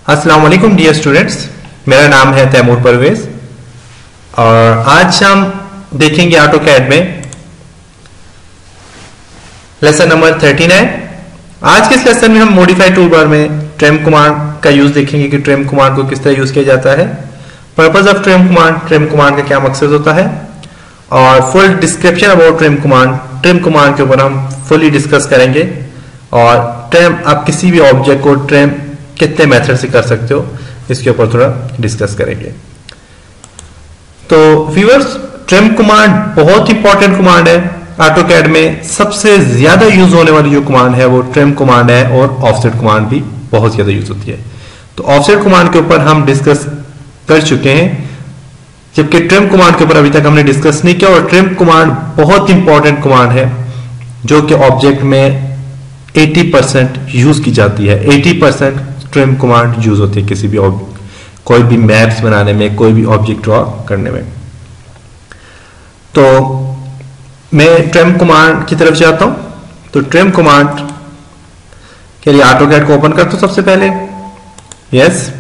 अस्सलाम वालेकुम dear students, मेरा नाम है तैमूर परवेज और आज हम देखेंगे ऑटोकैड में लेसन नंबर 39। आज के इस लेसन में हम मॉडिफाई टूल बार में ट्रिम कमांड का यूज देखेंगे कि ट्रिम कमांड को किस तरह यूज किया जाता है, पर्पज ऑफ ट्रिम कमांड का क्या मकसद होता है और full description about trim command के ऊपर हम फुली डिस्कस करेंगे। और ट्रिम आप किसी भी ऑब्जेक्ट को ट्रिम कितने मेथड से कर सकते हो इसके ऊपर थोड़ा डिस्कस करेंगे। तो व्यूअर्स, ट्रिम कमांड बहुत इंपॉर्टेंट कमांड है। ऑटोकैड में सबसे ज्यादा यूज होने वाली जो कमांड है वो ट्रिम कमांड है और ऑफसेट कमांड भी बहुत ज्यादा यूज होती है। तो ऑफसेट कमांड के ऊपर हम डिस्कस कर चुके हैं, जबकि ट्रिम कमांड के ऊपर अभी तक हमने डिस्कस नहीं किया। और ट्रिम कमांड बहुत इंपॉर्टेंट कमांड है जो कि ऑब्जेक्ट में 80% यूज की जाती है। 80% ट्रिम कमांड यूज होती है किसी भी कोई भी मैप्स बनाने में, कोई भी ऑब्जेक्ट ड्रॉ करने में। तो मैं ट्रिम कमांड की तरफ जाता हूं। तो ट्रिम कमांड के लिए ऑटोकैड को ओपन करता हूं सबसे पहले। यस,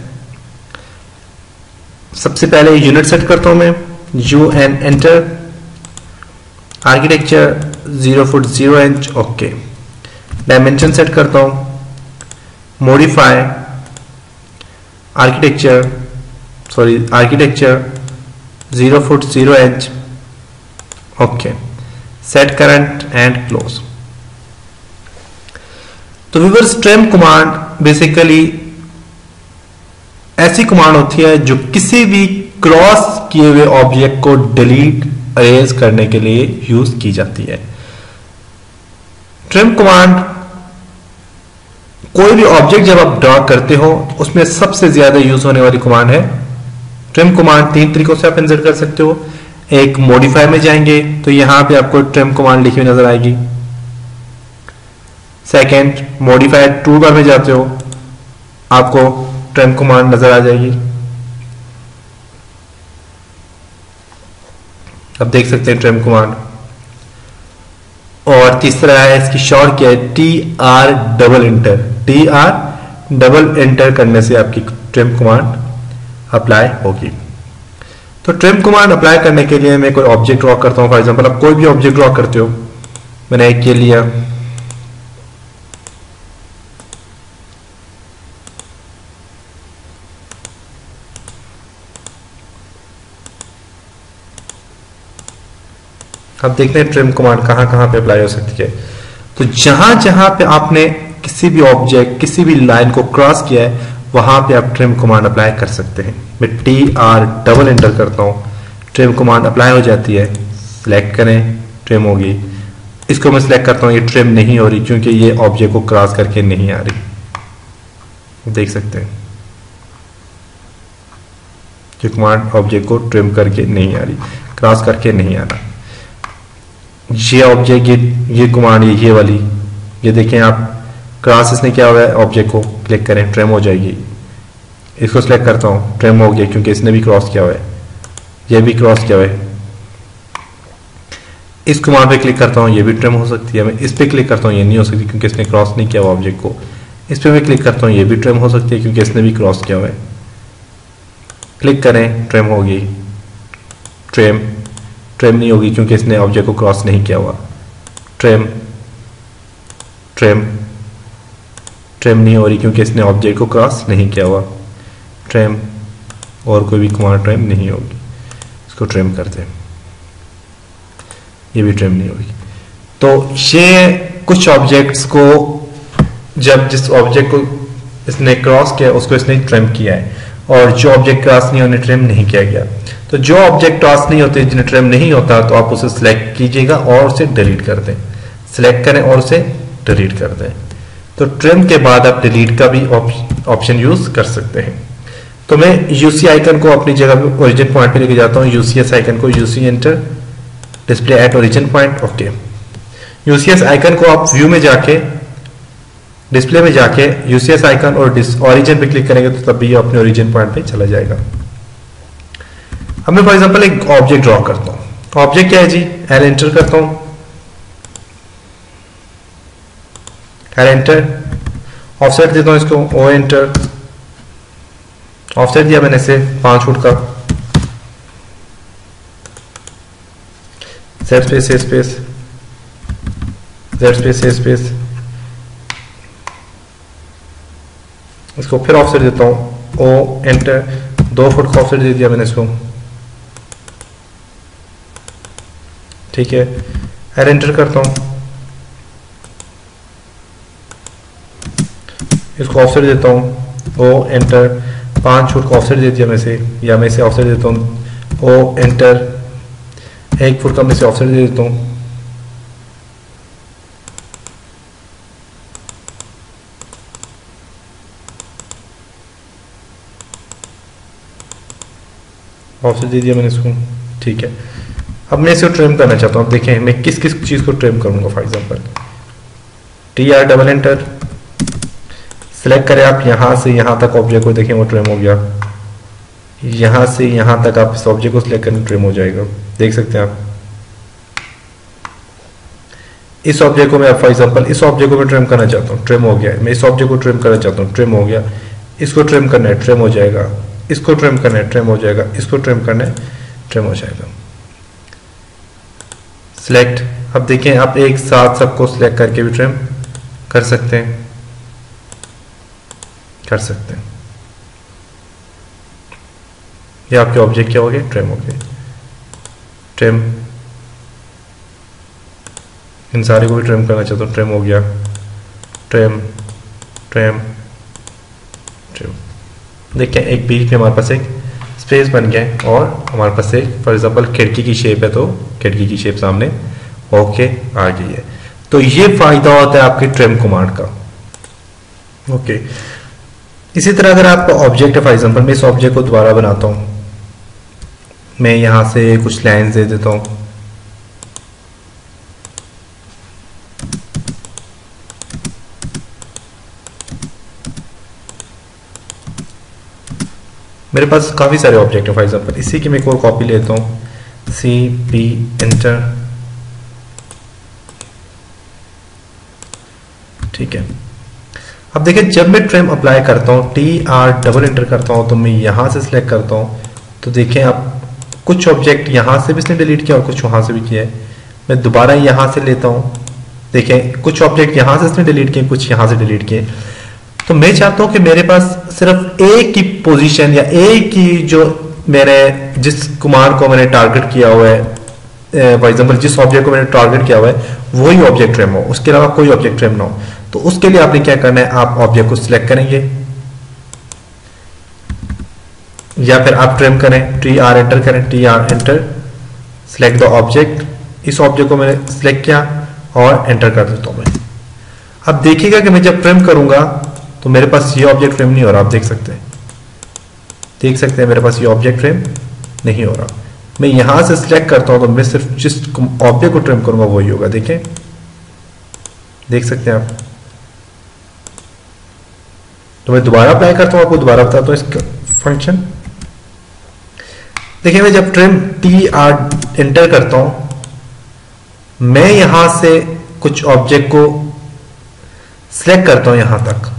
सबसे पहले यूनिट सेट करता हूं मैं, you and enter. Architecture 0 foot 0 inch, okay. Dimension set करता हूं, modify architecture 0 foot 0 inch, okay. Set current and close. तो व्यूअर्स, ट्रिम कमांड बेसिकली ऐसी कमांड होती है जो किसी भी क्रॉस किए हुए ऑब्जेक्ट को डिलीट अरेज करने के लिए यूज की जाती है। ट्रिम कमांड कोई भी ऑब्जेक्ट जब आप ड्रॉ करते हो उसमें सबसे ज्यादा यूज होने वाली कमांड है ट्रिम कमांड। 3 तरीकों से आप इंसर्ट कर सकते हो। एक, मॉडिफाई में जाएंगे तो यहां पे आपको ट्रिम कमांड लिखी हुई नजर आएगी। सेकंड, मॉडिफाई टूल बार में जाते हो, आपको ट्रिम कमांड नजर आ जाएगी। अब देख सकते हैं ट्रिम कमांड। और तीसरा है, इसकी शॉर्ट क्या है, TR double inter. TR double inter करने से आपकी ट्रिम कमांड अप्लाई होगी। तो ट्रिम कमांड अप्लाई करने के लिए मैं कोई ऑब्जेक्ट ड्रॉ करता हूं। फॉर एग्जांपल, आप कोई भी ऑब्जेक्ट ड्रॉ करते हो, मैंने एक ये लिया, अब देखते हैं ट्रिम कमांड कहां कहां पे अप्लाई हो सकती है। तो जहां जहां पे आपने किसी भी ऑब्जेक्ट, किसी भी लाइन को क्रॉस किया है, वहां पे आप ट्रिम कमांड अप्लाई कर सकते हैं। मैं TR डबल एंटर करता हूं, ट्रिम कमांड अप्लाई हो जाती है। सिलेक्ट करें, ट्रिम होगी। इसको मैं सिलेक्ट करता हूं, ये ट्रिम नहीं हो रही क्योंकि ये ऑब्जेक्ट को क्रॉस करके नहीं आ रही। देख सकते हैं ये कमांड ऑब्जेक्ट को ट्रिम करके नहीं आ रही, क्रॉस करके नहीं आ रहा। ये ऑब्जेक्ट, ये कमांड, ये वाली, ये देखें आप, क्रॉस इसने क्या हुआ है, ऑब्जेक्ट को क्लिक करें, ट्रिम हो जाएगी। इसको सिलेक्ट करता हूं, ट्रिम हो गया क्योंकि इसने भी क्रॉस किया हुआ है, ये भी क्रॉस किया हुआ है। इस कमांड पे क्लिक करता हूं, ये भी ट्रिम हो सकती है। मैं इस पे क्लिक करता हूं, ये नहीं हो सकती क्योंकि इसने क्रॉस नहीं किया हुआ ऑब्जेक्ट को। इस पे मैं क्लिक करता हूं, ये भी ट्रिम हो सकती है क्योंकि इसने भी क्रॉस किया हुआ है। क्लिक करें, ट्रिम होगी। ट्रिम नहीं होगी क्योंकि इसने ऑब्जेक्ट को क्रॉस नहीं किया हुआ। ट्रिम नहीं हो रही क्योंकि इसने ऑब्जेक्ट को क्रॉस नहीं किया हुआ। ट्रिम, और कोई भी कमांड ट्रिम नहीं होगी। इसको ट्रिम करते हैं, ये भी ट्रिम नहीं होगी। तो ये कुछ ऑब्जेक्ट्स को, जब जिस ऑब्जेक्ट को इसने क्रॉस किया उसको इसने ट्रिम किया है, और जो ऑब्जेक्ट क्रॉस नहीं होने ट्रिम नहीं किया गया। तो जो ऑब्जेक्ट क्रॉस नहीं होते, जिन्हें ट्रिम नहीं होता, तो आप उसे सिलेक्ट कीजिएगा और उसे डिलीट कर दें। सिलेक्ट करें और उसे डिलीट कर दें। तो ट्रिम के बाद आप डिलीट का भी ऑप्शन यूज कर सकते हैं। तो मैं यूसी आइकन को अपनी जगह पे ओरिजिन पॉइंट पे लेके जाता हूँ। यूसीएस आइकन को, UC enter, display at origin point, okay. UCS icon को आप व्यू में जाके, डिस्प्ले में जाके यूसीएस आइकन और ओरिजिन पे क्लिक करेंगे तो तब भी ये अपने ओरिजिन पॉइंट पे चला जाएगा। अब मैं फॉर एग्जांपल एक ऑब्जेक्ट ड्रॉ करता हूं। ऑब्जेक्ट क्या है जी, एल एंटर करता हूं, एल एंटर, ऑफसेट देता हूं इसको, ओ एंटर, ऑफसेट दिया मैंने इसे 5 फुट का, Z space A space, Z space A space, इसको फिर ऑफसेट देता हूं O एंटर, 2 फुट का ऑफसेट दे दिया मैंने इसको, ठीक है। R एंटर करता हूं, इसको ऑफसेट देता हूं O एंटर, 5 फुट का ऑफसेट दे दिया मैं से, या मैं इसे ऑफसेट देता हूं O एंटर, 1 फुट का मैं इसे ऑफसेट दे देता हूं, ऑफसेट दे दिया मैंने इसको, ठीक है। अब मैं इसे ट्रिम करना चाहता हूँ। अब देखें मैं किस किस चीज को ट्रिम करूंगा। For example TR double enter, select करें आप यहां से यहां तक ऑब्जेक्ट को, देखें वो ट्रिम हो गया, यहां से यहां तक आप इस ऑब्जेक्ट को सिलेक्ट करें ट्रिम हो जाएगा, देख सकते हैं आप। इस ऑब्जेक्ट को मैं फॉर एग्जांपल इस ऑब्जेक्ट को मैं ट्रिम करना चाहता हूँ, ट्रिम हो गया। मैं इस ऑब्जेक्ट को ट्रिम करना चाहता हूँ, ट्रिम हो गया। इसको ट्रिम करना है, ट्रिम हो जाएगा। इसको ट्रिम करना है, ट्रिम हो जाएगा। इसको ट्रिम करना है, ट्रिम हो जाएगा। सिलेक्ट, अब देखें आप एक साथ सबको सिलेक्ट करके भी ट्रिम कर सकते हैं, कर सकते हैं। ये आपके ऑब्जेक्ट क्या हो गए, ट्रिम हो गए। ट्रिम, इन सारे को भी ट्रिम करना चाहता हूँ, ट्रिम हो गया। ट्रिम ट्रिम ट्रिम, देखिए एक बीच में हमारे पास एक स्पेस बन गया है और हमारे पास एक फॉर एग्जांपल खिड़की की शेप है, तो खिड़की की शेप सामने ओके आ गई है। तो ये फायदा होता है आपके ट्रिम कमांड का। ओके, इसी तरह अगर आपका ऑब्जेक्ट है, फॉर एग्जांपल मैं इस ऑब्जेक्ट को दोबारा बनाता हूं, मैं यहां से कुछ लाइंस दे देता हूं, मेरे पास काफी सारे ऑब्जेक्ट है। फॉर एग्जांपल इसी की मैं एक और कॉपी लेता हूं, CP एंटर, ठीक है। अब देखिए जब मैं ट्रिम अप्लाई करता हूं, TR डबल एंटर करता हूं, तो मैं यहां से सिलेक्ट करता हूं, तो देखें आप कुछ ऑब्जेक्ट यहां से भी इसने डिलीट किया और कुछ वहां से भी किया है। मैं दोबारा यहां से लेता हूं, देखें कुछ ऑब्जेक्ट यहां से इसने डिलीट किए, कुछ यहां से डिलीट किए। तो मैं चाहता हूं कि मेरे पास सिर्फ एक ही पोजीशन या एक ही जो मेरे जिस कमांड को मैंने टारगेट किया हुआ है, फॉर एग्जांपल जिस ऑब्जेक्ट को मैंने टारगेट किया हुआ है वही ऑब्जेक्ट ट्रिम हो, उसके अलावा कोई ऑब्जेक्ट ट्रिम ना हो। तो उसके लिए आपने क्या करना है, आप ऑब्जेक्ट को सिलेक्ट करेंगे या फिर आप ट्रिम करें, TR एंटर करें, TR enter, select the object. इस ऑब्जेक्ट को मैंने सिलेक्ट किया और एंटर कर देता हूं मैं। अब देखिएगा कि मैं जब ट्रिम करूंगा तो मेरे पास ये ऑब्जेक्ट ट्रिम नहीं हो रहा। आप देख सकते हैं, देख सकते हैं मेरे पास ये ऑब्जेक्ट ट्रिम नहीं हो रहा। मैं यहां से सिलेक्ट करता हूं तो मैं सिर्फ जिस ऑब्जेक्ट को ट्रिम करूंगा वही होगा। देखें, देख सकते हैं आप। तो मैं दोबारा अप्लाई करता हूं, आपको दोबारा बताता हूं इसका फंक्शन। देखिए मैं जब ट्रिम TR एंटर करता हूं, मैं यहां से कुछ ऑब्जेक्ट को सिलेक्ट करता हूं यहां तक,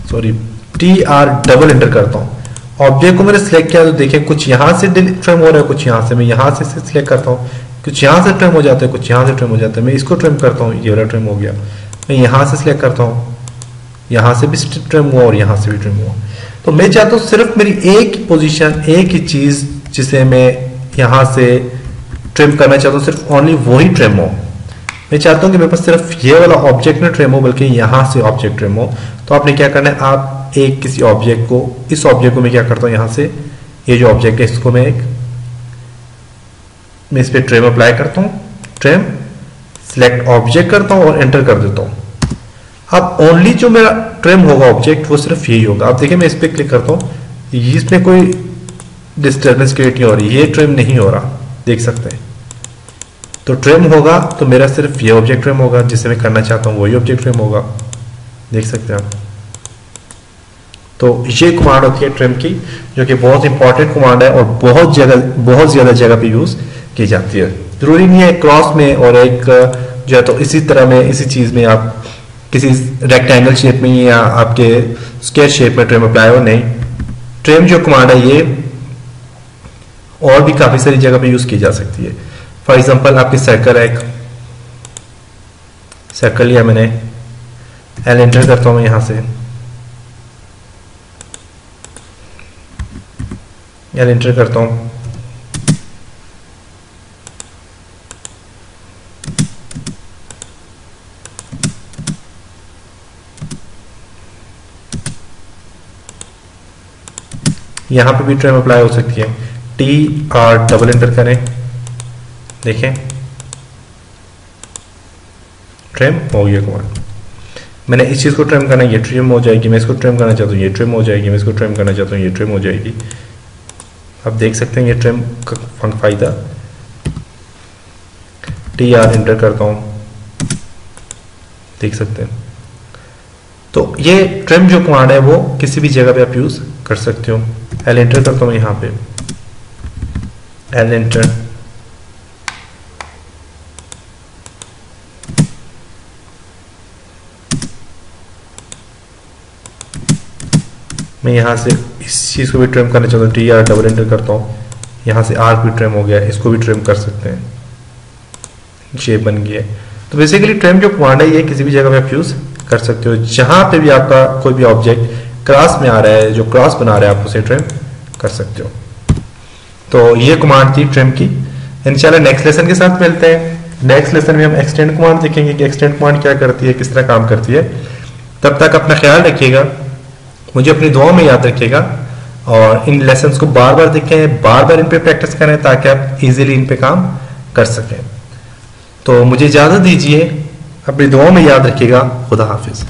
सॉरी TR डबल एंटर करता हूं। ऑब्जेक्ट को मैंने सिलेक्ट किया तो देखिए कुछ यहां से ट्रिम हो रहा है, कुछ यहां से। मैं यहां से सिलेक्ट करता हूं, कुछ यहां से ट्रिम हो जाता है, कुछ यहां से ट्रिम हो जाता है। मैं इसको ट्रिम करता हूं, ये वाला ट्रिम हो गया। मैं यहां से सिलेक्ट करता हूं, यहां से भी ट्रिम हुआ और यहां से भी ट्रिम हुआ। तो मैं चाहता हूं सिर्फ मेरी एक ही पोजीशन, एक ही चीज जिसे मैं यहां से ट्रिम करना चाहता हूं, सिर्फ ओनली वही ट्रिम हो। मैं चाहता हूं कि मेरे पास सिर्फ ये वाला ऑब्जेक्ट ना ट्रिम हो बल्कि यहां से ऑब्जेक्ट ट्रिम हो। तो आपने क्या करना है, आप एक किसी ऑब्जेक्ट को, इस ऑब्जेक्ट को मैं क्या करता हूं, यहां से ये जो ऑब्जेक्ट है इसको मैं इस पे ट्रिम अप्लाई करता हूं, ट्रिम सिलेक्ट ऑब्जेक्ट करता हूं और एंटर कर देता हूं। अब ओनली जो मेरा ट्रिम होगा ऑब्जेक्ट वो सिर्फ यही होगा। अब देखिए मैं इस पे क्लिक करता हूं, इसमें कोई डिस्टर्बेंस क्रिएट नहीं हो रही, ये ट्रिम नहीं हो रहा, देख सकते हैं। तो ट्रिम होगा तो मेरा सिर्फ ये ऑब्जेक्ट ट्रिम होगा, जिसे मैं करना चाहता हूं वही ऑब्जेक्ट ट्रिम होगा, देख सकते हैं आप। तो ये कमांड होती है ट्रिम की, जो कि बहुत इंपॉर्टेंट कमांड है और बहुत ज्यादा जगह पे यूज की जाती है। जरूरी नहीं है क्रॉस में और एक जो है तो इसी तरह में इसी चीज में आप किसी रेक्टेंगल शेप में या आपके स्क्वायर शेप में ट्रिम अप्लाई हो, नहीं, ट्रिम जो कमांड है ये और भी काफी सारी जगह पे यूज की जा सकती है। फॉर एग्जांपल आपके सर्कल है, एक सर्कल लिया मैंने, एल एंटर करता हूं मैं यहां से, एल एंटर करता हूं, यहां पे भी ट्रिम अप्लाई हो सकती है। टी आर डबल एंटर करें, देखें ट्रिम हो गया कमांड। मैंने इस चीज को ट्रिम करना है, ये ट्रिम हो जाएगी, मैं इसको ट्रिम करना चाहता हूँ, ये ट्रिम हो जाएगी, मैं इसको ट्रिम करना चाहता हूँ, ये ट्रिम हो जाएगी। अब देख सकते हैं ये ट्रिम का फायदा। टी आर एंटर करता हूं, देख सकते हैं। तो ये ट्रिम जो कमांड है वो किसी भी जगह पे आप यूज कर सकते हो। एल एंटर करता हूं यहां पे, एल एंटर, मैं यहां से इस चीज को भी ट्रिम करना चाहता हूँ, टी आर डबल एंटर करता हूँ, यहां से आर भी ट्रिम हो गया, इसको भी ट्रिम कर सकते हैं, शेप बन गया है। तो बेसिकली ट्रिम जो कमांड है ये किसी भी जगह पे आप यूज कर सकते हो, जहां पे भी आपका कोई भी ऑब्जेक्ट क्रॉस में आ रहा है, जो क्रॉस बना रहा है आप उसे ट्रिम कर सकते हो। तो ये कमांड थी ट्रिम की। इंशाल्लाह नेक्स्ट लेसन के साथ मिलते हैं। नेक्स्ट लेसन में हम एक्सटेंड कमांड देखेंगे कि एक्सटेंड कमांड क्या करती है, किस तरह काम करती है। तब तक अपना ख्याल रखिएगा, मुझे अपनी दुआओं में याद रखिएगा और इन लेसन्स को बार बार देखें, बार बार इन पे प्रैक्टिस करें ताकि आप इजीली इन पे काम कर सकें। तो मुझे इजाजत दीजिए, अपनी दुआओं में याद रखिएगा। खुदा हाफिज।